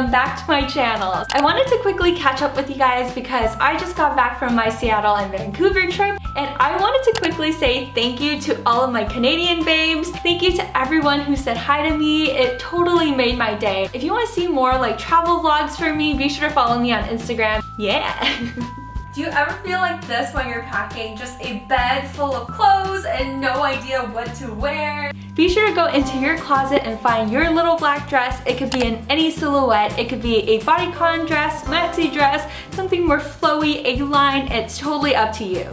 welcome back to my channel. I wanted to quickly catch up with you guys because I just got back from my Seattle and Vancouver trip, and I wanted to quickly say thank you to all of my Canadian babes. Thank you to everyone who said hi to me. It totally made my day. If you want to see more like travel vlogs from me, be sure to follow me on Instagram. Yeah. Do you ever feel like this when you're packing? Just a bag full of clothes and no idea what to wear? Be sure to go into your closet and find your little black dress. It could be in any silhouette. It could be a bodycon dress, maxi dress, something more flowy, A-line. It's totally up to you.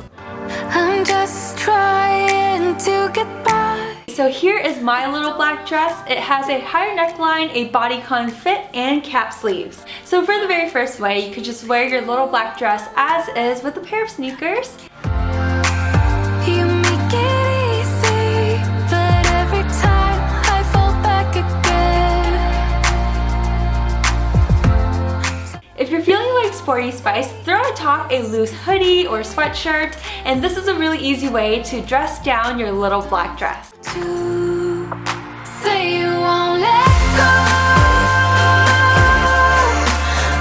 I'm just trying to get by. So here is my little black dress. It has a higher neckline, a bodycon fit, and cap sleeves. So for the very first way, you could just wear your little black dress as is with a pair of sneakers. You make it easy, but every time I fall back again. If you're feeling like sporty spice, throw on top a loose hoodie or sweatshirt, and this is a really easy way to dress down your little black dress. Say you won't let go.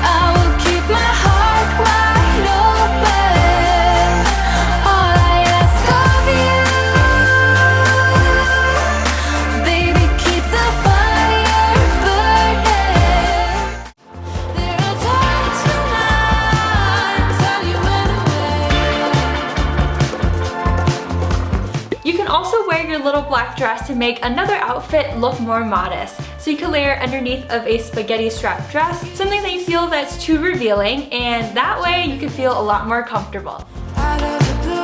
I will keep my heart wide open. All I ask of you, baby, keep the fire burning. There are times when I tell you anyway. You can also wear your little black dress to make another outfit look more modest. So you can layer underneath of a spaghetti strap dress, something that you feel that's too revealing, and that way you can feel a lot more comfortable. Out of the blue,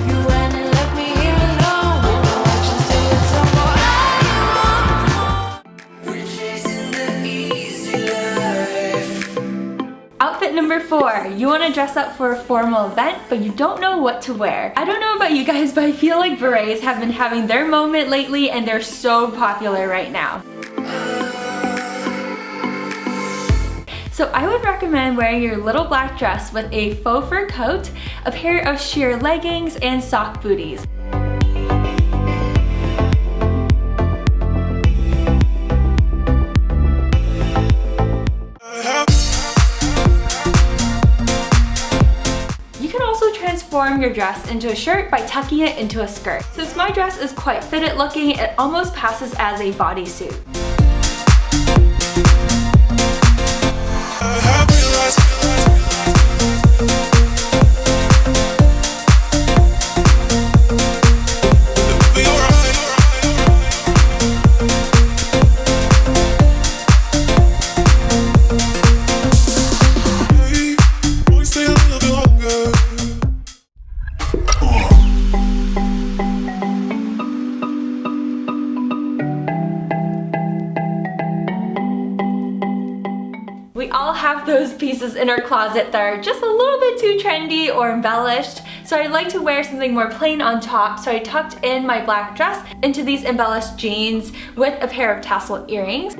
you went and left me here alone. Just do it some more. We're chasing the easy life. Outfit number 4. You want to dress up for a formal event, but you don't know what to wear. I don't know about you guys, but I feel like berets have been having their moment lately, and they're so popular right now. So I would recommend wearing your little black dress with a faux fur coat, a pair of sheer leggings, and sock booties. Transform your dress into a shirt by tucking it into a skirt. Since my dress is quite fitted looking, it almost passes as a bodysuit. We all have those pieces in our closet that are just a little bit too trendy or embellished, so I like to wear something more plain on top, so I tucked in my black dress into these embellished jeans with a pair of tassel earrings.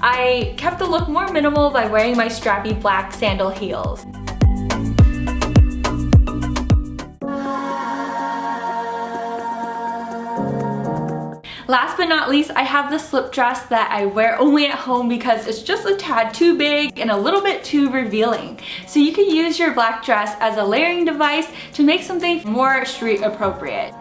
I kept the look more minimal by wearing my strappy black sandal heels. Last but not least, I have this slip dress that I wear only at home because it's just a tad too big and a little bit too revealing. So you can use your black dress as a layering device to make something more street appropriate.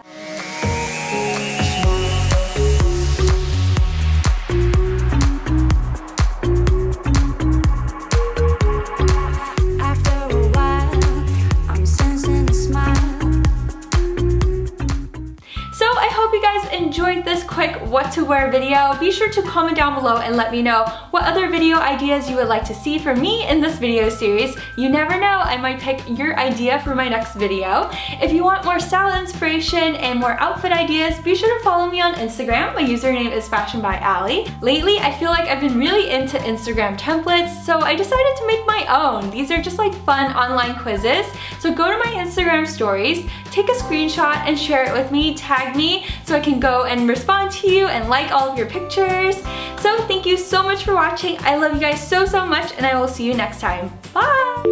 Enjoyed this quick what to wear video. Be sure to comment down below and let me know what other video ideas you would like to see from me in this video series. You never know, I might pick your idea for my next video. If you want more style inspiration and more outfit ideas, be sure to follow me on Instagram. My username is Fashion by Ali. Lately, I feel like I've been really into Instagram templates, so I decided to make my own. These are just like fun online quizzes. So go to my Instagram stories, take a screenshot and share it with me, tag me so I can go and respond to you and like all of your pictures. So thank you so much for watching. I love you guys so much, and I will see you next time. Bye!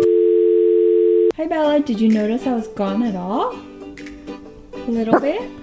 Hi Bella, did you notice I was gone at all? little bit.